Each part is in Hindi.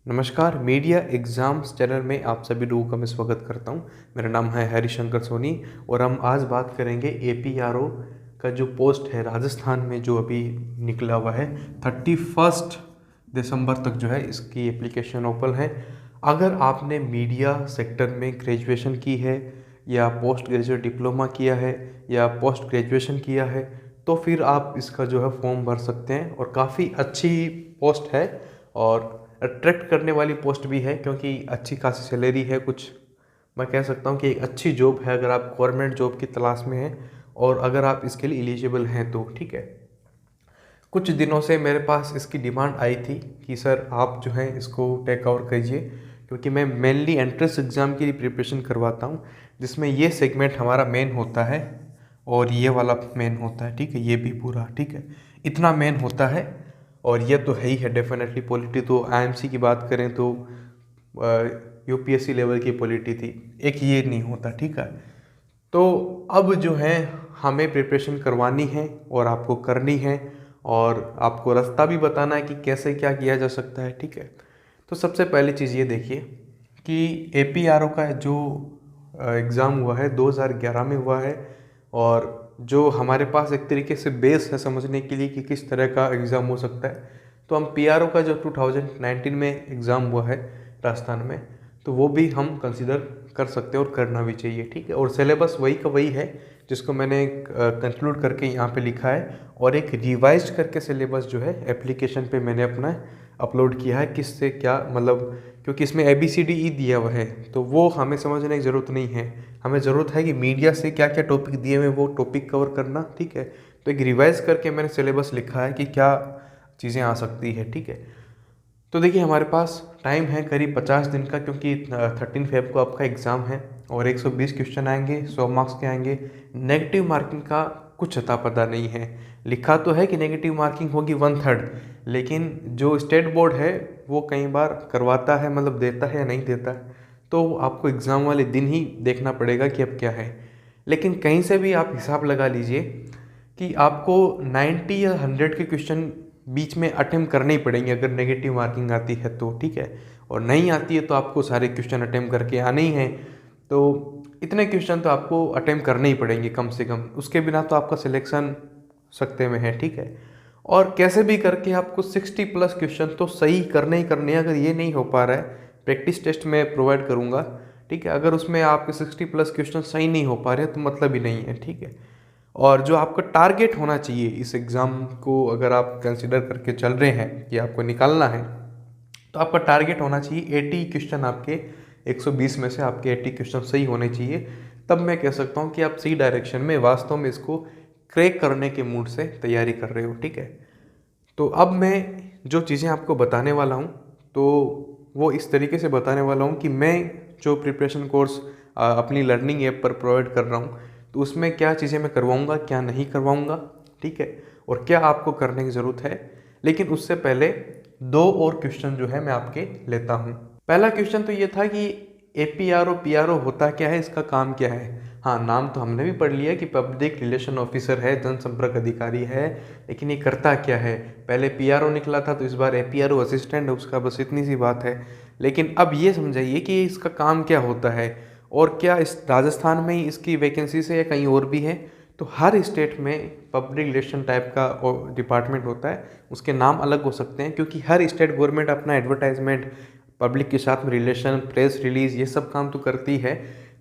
नमस्कार, मीडिया एग्ज़ाम्स चैनल में आप सभी लोगों का मैं स्वागत करता हूं। मेरा नाम है हरिशंकर सोनी और हम आज बात करेंगे एपीआरओ का जो पोस्ट है राजस्थान में जो अभी निकला हुआ है। 31 दिसंबर तक जो है इसकी एप्लीकेशन ओपन है। अगर आपने मीडिया सेक्टर में ग्रेजुएशन की है या पोस्ट ग्रेजुएट डिप्लोमा किया है या पोस्ट ग्रेजुएशन किया है तो फिर आप इसका जो है फॉर्म भर सकते हैं और काफ़ी अच्छी पोस्ट है और अट्रैक्ट करने वाली पोस्ट भी है क्योंकि अच्छी खासी सैलरी है। कुछ मैं कह सकता हूँ कि एक अच्छी जॉब है अगर आप गवर्नमेंट जॉब की तलाश में हैं और अगर आप इसके लिए एलिजिबल हैं तो ठीक है। कुछ दिनों से मेरे पास इसकी डिमांड आई थी कि सर आप जो है इसको टेक ओवर कीजिए क्योंकि मैं मेनली एंट्रेंस एग्ज़ाम की प्रिपरेशन करवाता हूँ जिसमें ये सेगमेंट हमारा मेन होता है और ये वाला मेन होता है। ठीक है, ये भी पूरा ठीक है, इतना मेन होता है और ये तो है ही है डेफिनेटली। पॉलिटी तो आईएमसी की बात करें तो यूपीएससी लेवल की पॉलिटी थी, एक ये नहीं होता। ठीक है, तो अब जो है हमें प्रिपरेशन करवानी है और आपको करनी है और आपको रास्ता भी बताना है कि कैसे क्या किया जा सकता है। ठीक है, तो सबसे पहली चीज़ ये देखिए कि एपीआरओ का जो एग्ज़ाम हुआ है 2011 में हुआ है और जो हमारे पास एक तरीके से बेस है समझने के लिए कि किस तरह का एग्ज़ाम हो सकता है। तो हम पीआरओ का जो 2019 में एग्ज़ाम हुआ है राजस्थान में तो वो भी हम कंसिडर कर सकते हैं और करना भी चाहिए। ठीक है, और सिलेबस वही का वही है जिसको मैंने कंक्लूड करके यहाँ पे लिखा है और एक रिवाइज करके सिलेबस जो है एप्लीकेशन पे मैंने अपना अपलोड किया है। किससे क्या मतलब, क्योंकि इसमें ABCDE दिया हुआ है तो वो हमें समझने की ज़रूरत नहीं है। हमें ज़रूरत है कि मीडिया से क्या क्या टॉपिक दिए हुए वो टॉपिक कवर करना। ठीक है, तो एक रिवाइज करके मैंने सिलेबस लिखा है कि क्या चीज़ें आ सकती है। ठीक है, तो देखिए हमारे पास टाइम है करीब 50 दिन का क्योंकि 13 फेब को आपका एग्ज़ाम है और 120 क्वेश्चन आएंगे, 100 मार्क्स के आएंगे। नेगेटिव मार्किंग का कुछ अता पता नहीं है। लिखा तो है कि नेगेटिव मार्किंग होगी 1/3, लेकिन जो स्टेट बोर्ड है वो कई बार करवाता है, मतलब देता है या नहीं देता है, तो आपको एग्ज़ाम वाले दिन ही देखना पड़ेगा कि अब क्या है। लेकिन कहीं से भी आप हिसाब लगा लीजिए कि आपको 90 या 100 के क्वेश्चन बीच में अटेम्प्ट करने ही पड़ेंगे अगर नेगेटिव मार्किंग आती है तो। ठीक है, और नहीं आती है तो आपको सारे क्वेश्चन अटेम्प्ट करके आने ही हैं। तो इतने क्वेश्चन तो आपको अटेम्प्ट करने ही पड़ेंगे कम से कम, उसके बिना तो आपका सिलेक्शन सकते में है। ठीक है, और कैसे भी करके आपको 60+ क्वेश्चन तो सही करने ही करने हैं। अगर ये नहीं हो पा रहा है, प्रैक्टिस टेस्ट में प्रोवाइड करूँगा। ठीक है, अगर उसमें आपके 60+ क्वेश्चन सही नहीं हो पा रहे तो मतलब ही नहीं है। ठीक है, और जो आपका टारगेट होना चाहिए इस एग्ज़ाम को अगर आप कंसिडर करके चल रहे हैं कि आपको निकालना है तो आपका टारगेट होना चाहिए 80 क्वेश्चन, आपके 120 में से आपके 80 क्वेश्चन सही होने चाहिए। तब मैं कह सकता हूँ कि आप सही डायरेक्शन में वास्तव में इसको क्रैक करने के मूड से तैयारी कर रहे हो। ठीक है, तो अब मैं जो चीज़ें आपको बताने वाला हूँ तो वो इस तरीके से बताने वाला हूँ कि मैं जो प्रिपरेशन कोर्स अपनी लर्निंग ऐप पर प्रोवाइड कर रहा हूँ तो उसमें क्या चीज़ें मैं करवाऊँगा, क्या नहीं करवाऊँगा। ठीक है, और क्या आपको करने की ज़रूरत है। लेकिन उससे पहले दो और क्वेश्चन जो है मैं आपके लेता हूँ। पहला क्वेश्चन तो ये था कि एपीआरओ पीआरओ होता क्या है, इसका काम क्या है। हाँ, नाम तो हमने भी पढ़ लिया कि पब्लिक रिलेशन ऑफिसर है, जनसंपर्क अधिकारी है, लेकिन ये करता क्या है। पहले पीआरओ निकला था तो इस बार एपीआरओ असिस्टेंट है उसका, बस इतनी सी बात है। लेकिन अब ये समझाइए कि इसका काम क्या होता है और क्या इस राजस्थान में ही इसकी वैकेंसीज है या कहीं और भी है। तो हर स्टेट में पब्लिक रिलेशन टाइप का डिपार्टमेंट होता है, उसके नाम अलग हो सकते हैं क्योंकि हर स्टेट गवर्नमेंट अपना एडवर्टाइजमेंट पब्लिक के साथ में रिलेशन, प्रेस रिलीज, ये सब काम तो करती है।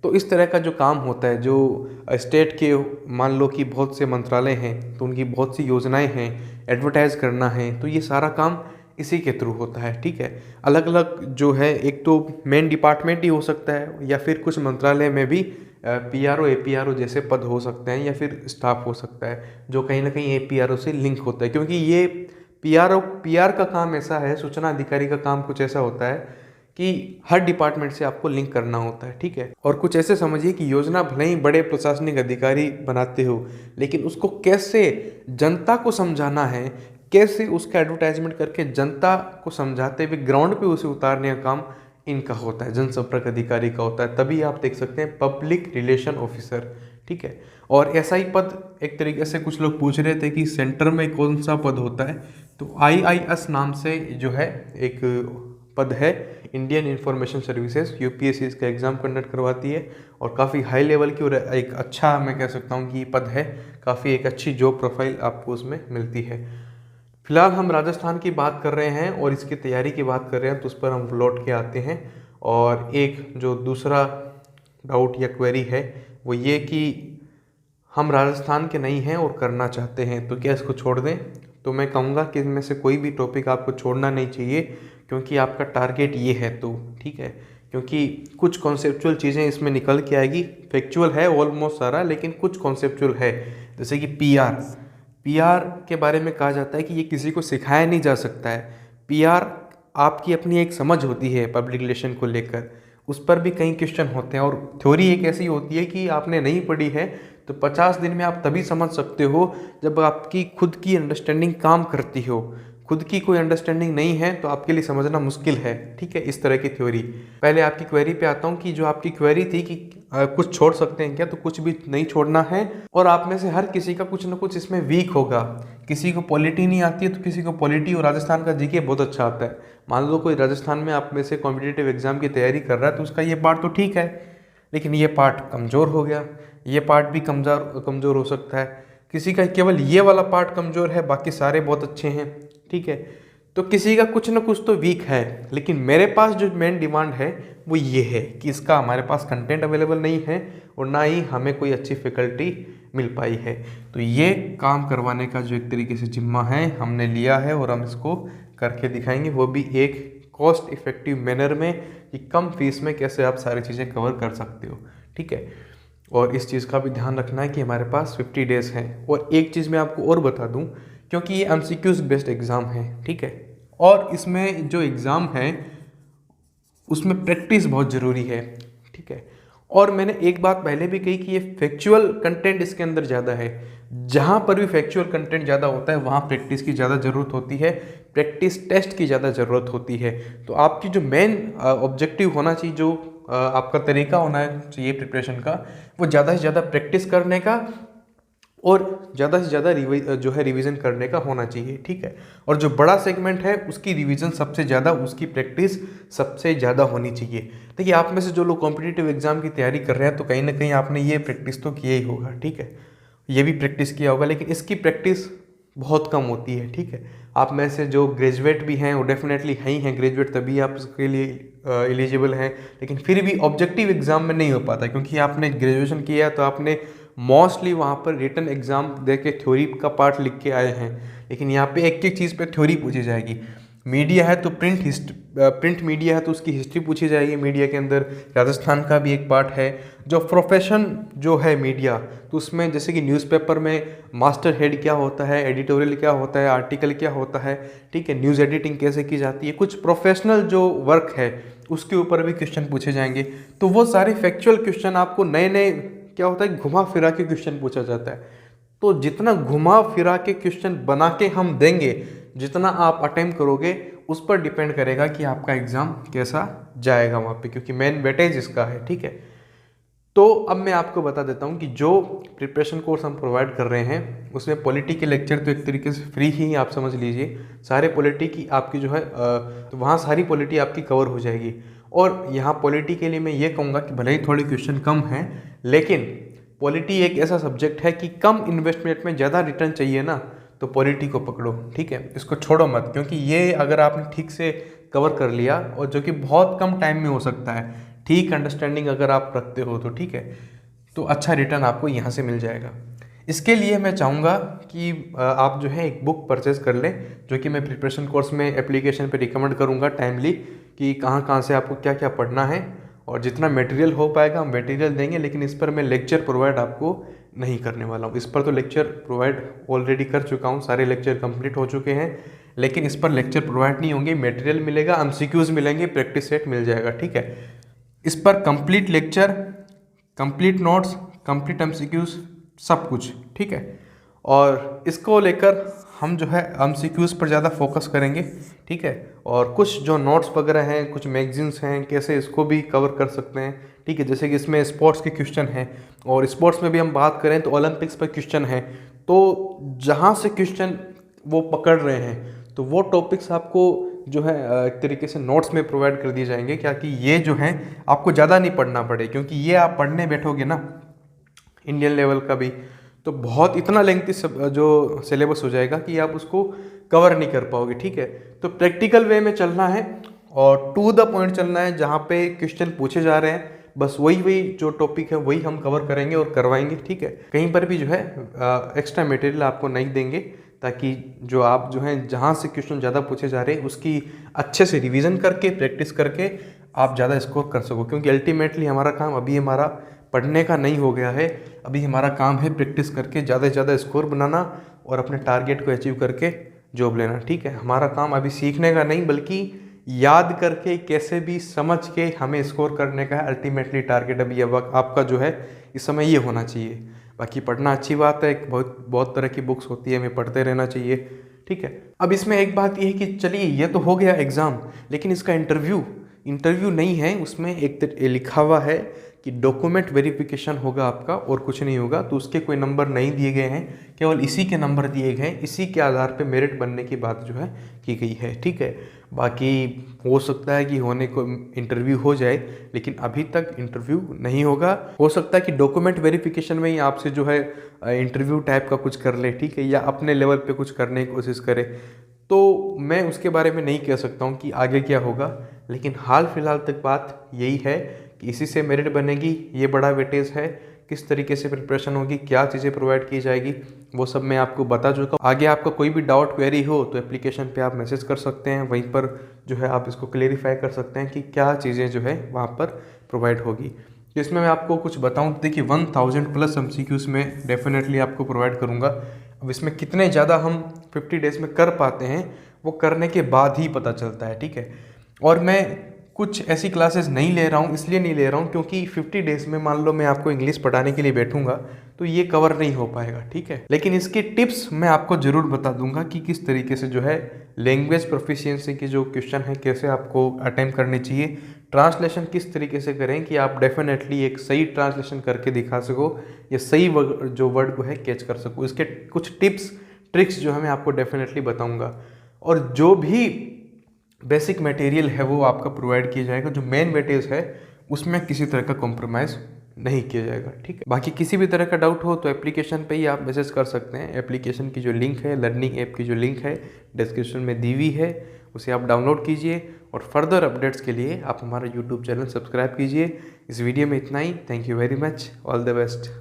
तो इस तरह का जो काम होता है, जो स्टेट के मान लो कि बहुत से मंत्रालय हैं तो उनकी बहुत सी योजनाएं हैं, एडवर्टाइज करना है, तो ये सारा काम इसी के थ्रू होता है। ठीक है, अलग अलग जो है, एक तो मेन डिपार्टमेंट ही हो सकता है या फिर कुछ मंत्रालय में भी पीआरओ एपीआरओ जैसे पद हो सकते हैं या फिर स्टाफ हो सकता है जो कहीं ना कहीं एपीआरओ से लिंक होता है। क्योंकि ये पीआर का काम ऐसा है, सूचना अधिकारी का काम कुछ ऐसा होता है कि हर डिपार्टमेंट से आपको लिंक करना होता है। ठीक है, और कुछ ऐसे समझिए कि योजना भले ही बड़े प्रशासनिक अधिकारी बनाते हो लेकिन उसको कैसे जनता को समझाना है, कैसे उसका एडवर्टाइजमेंट करके जनता को समझाते हुए ग्राउंड पे उसे उतारने का काम इनका होता है, जनसंपर्क अधिकारी का होता है। तभी आप देख सकते हैं पब्लिक रिलेशन ऑफिसर। ठीक है, और ऐसा ही पद एक तरीके से कुछ लोग पूछ रहे थे कि सेंटर में कौन सा पद होता है, तो आईआईएस नाम से जो है एक पद है इंडियन इंफॉर्मेशन सर्विसेज, यूपीएससी इसका एग्ज़ाम कंडक्ट करवाती है और काफ़ी हाई लेवल की और एक अच्छा मैं कह सकता हूँ कि पद है, काफ़ी एक अच्छी जॉब प्रोफाइल आपको उसमें मिलती है। फिलहाल हम राजस्थान की बात कर रहे हैं और इसकी तैयारी की बात कर रहे हैं, तो उस पर हम लौट के आते हैं। और एक जो दूसरा डाउट या क्वेरी है वो ये कि हम राजस्थान के नहीं हैं और करना चाहते हैं, तो क्या इसको छोड़ दें? तो मैं कहूँगा कि इनमें से कोई भी टॉपिक आपको छोड़ना नहीं चाहिए, क्योंकि आपका टारगेट ये है तो ठीक है। क्योंकि कुछ कॉन्सेप्चुअल चीज़ें इसमें निकल के आएगी, फैक्चुअल है ऑलमोस्ट सारा, लेकिन कुछ कॉन्सेप्चुअल है। जैसे कि पीआर के बारे में कहा जाता है कि ये किसी को सिखाया नहीं जा सकता है। पीआर आपकी अपनी एक समझ होती है पब्लिक रिलेशन को लेकर, उस पर भी कई क्वेश्चन होते हैं। और थ्योरी एक ऐसी होती है कि आपने नहीं पढ़ी है तो 50 दिन में आप तभी समझ सकते हो जब आपकी खुद की अंडरस्टैंडिंग काम करती हो। खुद की कोई अंडरस्टैंडिंग नहीं है तो आपके लिए समझना मुश्किल है, ठीक है। इस तरह की थ्योरी। पहले आपकी क्वेरी पे आता हूँ कि जो आपकी क्वेरी थी कि कुछ छोड़ सकते हैं क्या, तो कुछ भी नहीं छोड़ना है। और आप में से हर किसी का कुछ ना कुछ इसमें वीक होगा। किसी को पॉलिटी नहीं आती है तो किसी को पॉलिटी, और राजस्थान का जीके बहुत अच्छा आता है। मान लो कोई राजस्थान में आप में से कॉम्पिटिटिव एग्जाम की तैयारी कर रहा है तो उसका ये पार्ट तो ठीक है, लेकिन ये पार्ट कमज़ोर हो गया, ये पार्ट भी कमज़ोर हो सकता है। किसी का केवल ये वाला पार्ट कमज़ोर है, बाकी सारे बहुत अच्छे हैं, ठीक है। तो किसी का कुछ ना कुछ तो वीक है। लेकिन मेरे पास जो मेन डिमांड है वो ये है कि इसका हमारे पास कंटेंट अवेलेबल नहीं है और ना ही हमें कोई अच्छी फैकल्टी मिल पाई है। तो ये काम करवाने का जो एक तरीके से जिम्मा है हमने लिया है और हम इसको करके दिखाएंगे, वो भी एक कॉस्ट इफेक्टिव मैनर में, कि कम फीस में कैसे आप सारी चीज़ें कवर कर सकते हो, ठीक है। और इस चीज़ का भी ध्यान रखना है कि हमारे पास 50 डेज़ हैं। और एक चीज़ मैं आपको और बता दूं, क्योंकि ये एमसीक्यूज़ बेस्ड एग्ज़ाम है, ठीक है, और इसमें जो एग्ज़ाम है उसमें प्रैक्टिस बहुत ज़रूरी है, ठीक है। और मैंने एक बात पहले भी कही कि ये फैक्चुअल कंटेंट इसके अंदर ज़्यादा है। जहाँ पर भी फैक्चुअल कंटेंट ज़्यादा होता है वहाँ प्रैक्टिस की ज़्यादा ज़रूरत होती है, प्रैक्टिस टेस्ट की ज़्यादा ज़रूरत होती है। तो आपकी जो मेन ऑब्जेक्टिव होना चाहिए, जो आपका तरीका होना चाहिए प्रिपरेशन का, वो ज़्यादा से ज़्यादा प्रैक्टिस करने का और ज़्यादा से ज़्यादा जो है रिवीजन करने का होना चाहिए, ठीक है। और जो बड़ा सेगमेंट है उसकी रिवीजन सबसे ज़्यादा, उसकी प्रैक्टिस सबसे ज़्यादा होनी चाहिए। देखिए, आप में से जो लोग कॉम्पिटिटिव एग्जाम की तैयारी कर रहे हैं तो कहीं ना कहीं आपने ये प्रैक्टिस तो किया ही होगा, ठीक है, ये भी प्रैक्टिस किया होगा, लेकिन इसकी प्रैक्टिस बहुत कम होती है, ठीक है। आप में से जो ग्रेजुएट भी हैं वो डेफिनेटली है ही हैं ग्रेजुएट, तभी आप इसके लिए एलिजिबल हैं, लेकिन फिर भी ऑब्जेक्टिव एग्जाम में नहीं हो पाता, क्योंकि आपने ग्रेजुएशन किया तो आपने मोस्टली वहाँ पर रिटन एग्जाम दे के थ्योरी का पार्ट लिख के आए हैं। लेकिन यहाँ पे एक एक चीज़ पे थ्योरी पूछी जाएगी। मीडिया है तो प्रिंट मीडिया है तो उसकी हिस्ट्री पूछी जाएगी मीडिया के अंदर। राजस्थान का भी एक पार्ट है। जो प्रोफेशन जो है मीडिया, तो उसमें जैसे कि न्यूज़पेपर में मास्टर हेड क्या होता है, एडिटोरियल क्या होता है, आर्टिकल क्या होता है, ठीक है, न्यूज़ एडिटिंग कैसे की जाती है, कुछ प्रोफेशनल जो वर्क है उसके ऊपर भी क्वेश्चन पूछे जाएंगे। तो वो सारे फैक्चुअल क्वेश्चन आपको नए नए क्या होता है, घुमा फिरा के क्वेश्चन पूछा जाता है। तो जितना घुमा फिरा के क्वेश्चन बना के हम देंगे, जितना आप अटेम्प्ट करोगे, उस पर डिपेंड करेगा कि आपका एग्ज़ाम कैसा जाएगा वहाँ पे, क्योंकि मेन वेटेज इसका है, ठीक है। तो अब मैं आपको बता देता हूँ कि जो प्रिपरेशन कोर्स हम प्रोवाइड कर रहे हैं उसमें पॉलिटी के लेक्चर तो एक तरीके से फ्री ही आप समझ लीजिए। सारे पॉलिटी की आपकी जो है तो वहाँ सारी पॉलिटी आपकी कवर हो जाएगी। और यहाँ पॉलिटी के लिए मैं ये कहूँगा कि भले ही थोड़ी क्वेश्चन कम है, लेकिन पॉलिटी एक ऐसा सब्जेक्ट है कि कम इन्वेस्टमेंट में ज़्यादा रिटर्न चाहिए ना, तो पॉलिटी को पकड़ो, ठीक है, इसको छोड़ो मत, क्योंकि ये अगर आपने ठीक से कवर कर लिया, और जो कि बहुत कम टाइम में हो सकता है, ठीक अंडरस्टैंडिंग अगर आप रखते हो तो ठीक है, तो अच्छा रिटर्न आपको यहाँ से मिल जाएगा। इसके लिए मैं चाहूँगा कि आप जो है एक बुक परचेज कर लें, जो कि मैं प्रिपरेशन कोर्स में एप्लीकेशन पे रिकमेंड करूँगा टाइमली, कि कहाँ कहाँ से आपको क्या क्या पढ़ना है, और जितना मटेरियल हो पाएगा हम मटेरियल देंगे। लेकिन इस पर मैं लेक्चर प्रोवाइड आपको नहीं करने वाला हूँ। इस पर तो लेक्चर प्रोवाइड ऑलरेडी कर चुका हूँ, सारे लेक्चर कंप्लीट हो चुके हैं, लेकिन इस पर लेक्चर प्रोवाइड नहीं होंगे। मटेरियल मिलेगा, एमसीक्यूज़ मिलेंगे, प्रैक्टिस सेट मिल जाएगा, ठीक है। इस पर complete lecture, complete notes, complete MCQs, सब कुछ, ठीक है। और इसको लेकर हम जो है एमसीक्यूज़ पर ज़्यादा फोकस करेंगे, ठीक है। और कुछ जो नोट्स वगैरह हैं, कुछ मैगजीन्स हैं, कैसे इसको भी कवर कर सकते हैं, ठीक है। जैसे कि इसमें स्पोर्ट्स के क्वेश्चन हैं, और स्पोर्ट्स में भी हम बात करें तो ओलंपिक्स पर क्वेश्चन है। तो जहाँ से क्वेश्चन वो पकड़ रहे हैं तो वो टॉपिक्स आपको जो है एक तरीके से नोट्स में प्रोवाइड कर दिए जाएंगे, क्या कि ये जो है आपको ज़्यादा नहीं पढ़ना पड़े, क्योंकि ये आप पढ़ने बैठोगे ना इंडियन लेवल का भी, तो बहुत इतना लेंथी जो सिलेबस हो जाएगा कि आप उसको कवर नहीं कर पाओगे। ठीक है, तो प्रैक्टिकल वे में चलना है और टू द पॉइंट चलना है। जहाँ पे क्वेश्चन पूछे जा रहे हैं बस वही जो टॉपिक है वही हम कवर करेंगे और करवाएंगे। ठीक है, कहीं पर भी जो है एक्स्ट्रा मटेरियल आपको नहीं देंगे, ताकि जो आप जो है जहाँ से क्वेश्चन ज़्यादा पूछे जा रहे हैं उसकी अच्छे से रिवीजन करके प्रैक्टिस करके आप ज़्यादा स्कोर कर सको। क्योंकि अल्टीमेटली हमारा काम अभी हमारा पढ़ने का नहीं हो गया है, अभी हमारा काम है प्रैक्टिस करके ज़्यादा से ज़्यादा स्कोर बनाना और अपने टारगेट को अचीव करके जॉब लेना। ठीक है, हमारा काम अभी सीखने का नहीं बल्कि याद करके कैसे भी समझ के हमें स्कोर करने का है। अल्टीमेटली टारगेट अभी अब आपका जो है इस समय ये होना चाहिए। बाकी पढ़ना अच्छी बात है, बहुत तरह की बुक्स होती है, हमें पढ़ते रहना चाहिए। ठीक है, अब इसमें एक बात ये है कि चलिए ये तो हो गया एग्ज़ाम, लेकिन इसका इंटरव्यू नहीं है। उसमें एक लिखा हुआ है कि डॉक्यूमेंट वेरिफिकेशन होगा आपका और कुछ नहीं होगा। तो उसके कोई नंबर नहीं दिए गए हैं, केवल इसी के नंबर दिए गए हैं, इसी के आधार पे मेरिट बनने की बात जो है की गई है। ठीक है, बाकी हो सकता है कि होने को इंटरव्यू हो जाए, लेकिन अभी तक इंटरव्यू नहीं होगा। हो सकता है कि डॉक्यूमेंट वेरिफिकेशन में ही आपसे जो है इंटरव्यू टाइप का कुछ कर ले। ठीक है, या अपने लेवल पे कुछ करने की कोशिश करे। तो मैं उसके बारे में नहीं कह सकता हूँ कि आगे क्या होगा, लेकिन हाल फिलहाल तक बात यही है कि इसी से मेरिट बनेगी। ये बड़ा वेटेज है, किस तरीके से प्रिपरेशन होगी, क्या चीज़ें प्रोवाइड की जाएगी, वो सब मैं आपको बता चुका हूँ। आगे आपका कोई भी डाउट क्वेरी हो तो एप्लीकेशन पे आप मैसेज कर सकते हैं, वहीं पर जो है आप इसको क्लेरिफाई कर सकते हैं कि क्या चीज़ें जो है वहाँ पर प्रोवाइड होगी। तो इसमें मैं आपको कुछ बताऊँ, देखिए 1000+ MCQs में डेफिनेटली आपको प्रोवाइड करूँगा। अब इसमें कितने ज़्यादा हम 50 डेज़ में कर पाते हैं वो करने के बाद ही पता चलता है। ठीक है, और मैं कुछ ऐसी क्लासेस नहीं ले रहा हूँ, इसलिए नहीं ले रहा हूँ क्योंकि 50 डेज़ में मान लो मैं आपको इंग्लिश पढ़ाने के लिए बैठूंगा तो ये कवर नहीं हो पाएगा। ठीक है, लेकिन इसके टिप्स मैं आपको ज़रूर बता दूंगा कि किस तरीके से जो है लैंग्वेज प्रोफिशिएंसी के जो क्वेश्चन है कैसे आपको अटेम्प्ट करने चाहिए, ट्रांसलेशन किस तरीके से करें कि आप डेफिनेटली एक सही ट्रांसलेशन करके दिखा सको या सही जो वर्ड को है कैच कर सको। इसके कुछ टिप्स ट्रिक्स जो है मैं आपको डेफिनेटली बताऊँगा, और जो भी बेसिक मटेरियल है वो आपका प्रोवाइड किया जाएगा। जो मेन वेटेज है उसमें किसी तरह का कॉम्प्रोमाइज़ नहीं किया जाएगा। ठीक है, बाकी किसी भी तरह का डाउट हो तो एप्लीकेशन पे ही आप मैसेज कर सकते हैं। एप्लीकेशन की जो लिंक है, लर्निंग ऐप की जो लिंक है डिस्क्रिप्शन में दी हुई है, उसे आप डाउनलोड कीजिए और फर्दर अपडेट्स के लिए आप हमारा यूट्यूब चैनल सब्सक्राइब कीजिए। इस वीडियो में इतना ही। Thank you very much, all the best.